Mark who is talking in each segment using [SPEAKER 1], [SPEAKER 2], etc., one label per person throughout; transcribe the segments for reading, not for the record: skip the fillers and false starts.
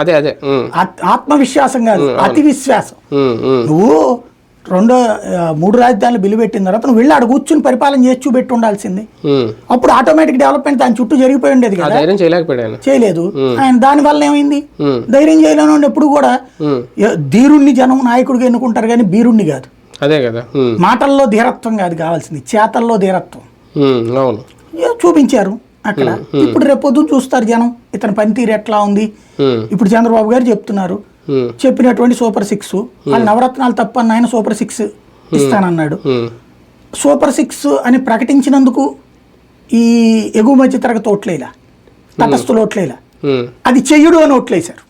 [SPEAKER 1] అదే అదే
[SPEAKER 2] ఆత్మవిశ్వాసం కాదు, అతి విశ్వాసం. నువ్వు 3 రాజధానులు బిల్లు పెట్టిన తర్వాత నువ్వు వెళ్ళి ఆడ కూర్చుని పరిపాలన చేసి చూపెట్టి ఉండాల్సింది. అప్పుడు ఆటోమేటిక్ డెవలప్మెంట్ దాని చుట్టూ జరిగిపోయి ఉండేది కదా. చేయలేదు ఆయన. దాని వల్ల ఏమైంది? ధైర్యం చేయలేని ఎప్పుడు కూడా ధీరుణ్ణి జనం నాయకుడిగా ఎన్నుకుంటారు కానీ బీరుణ్ణి కాదు.
[SPEAKER 1] అదే కదా.
[SPEAKER 2] మాటల్లో ధీరత్వం కాదు కావాల్సింది, చేతల్లో ధీరత్వం చూపించారు అక్కడ. ఇప్పుడు రేపొద్దు చూస్తారు జనం ఇతని పనితీరు ఎట్లా ఉంది. ఇప్పుడు చంద్రబాబు గారు చెప్తున్నారు, చెప్పినటువంటి సూపర్ 6 వాళ్ళు నవరత్నాలు తప్పని ఆయన సూపర్ 6 ఇస్తానన్నాడు. సూపర్ 6 అని ప్రకటించినందుకు ఈ ఎగువ మధ్య తరగతి ఓట్లేలా, తటస్థులు ఓట్లేలా, అది చెయ్యడు అని ఓట్లేశారు.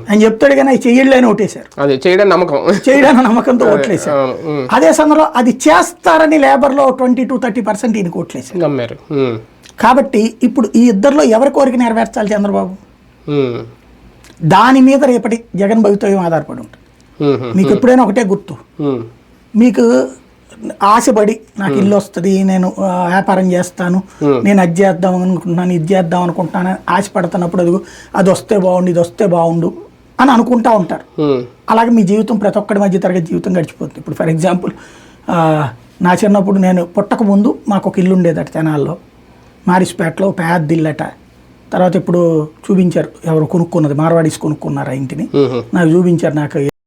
[SPEAKER 2] ఆయన చెప్తాడు కానీ అది చెయ్యడు అని ఓటేశారు. చేయడానికి నమ్మకంతో ఓట్లేశారు. అదే సమయంలో అది చేస్తారని లేబర్లో 20-30% ఈయనకి ఓట్లేశారు. కాబట్టి ఇప్పుడు ఈ ఇద్దరిలో ఎవరి కోరిక నెరవేర్చాలి చంద్రబాబు? దాని మీద రేపటి జగన్ భవితవ్యం ఆధారపడి ఉంటుంది. మీకు ఎప్పుడైనా ఒకటే గుర్తు, మీకు ఆశపడి నాకు ఇల్లు వస్తుంది, నేను వ్యాపారం చేస్తాను, నేను అది చేద్దాం అనుకుంటున్నాను, ఇది చేద్దాం అనుకుంటున్నాను ఆశపడుతున్నప్పుడు అది వస్తే బాగుండు, ఇది వస్తే బాగుండు అని అనుకుంటా ఉంటారు. అలాగే మీ జీవితం ప్రతి ఒక్కటి మధ్య తరగతి జీవితం గడిచిపోతుంది. ఇప్పుడు ఫర్ ఎగ్జాంపుల్ నా చిన్నప్పుడు నేను పుట్టక ముందు మాకు ఒక ఇల్లు ఉండేదట తెనాల్లో, మారిస్పేటలో పెద్ద ఇల్లట. తర్వాత ఇప్పుడు చూపించారు ఎవరు కొనుక్కున్నది, మార్వాడీస్ కొనుక్కున్నారు ఆ ఇంటిని, నాకు చూపించారు. నాకు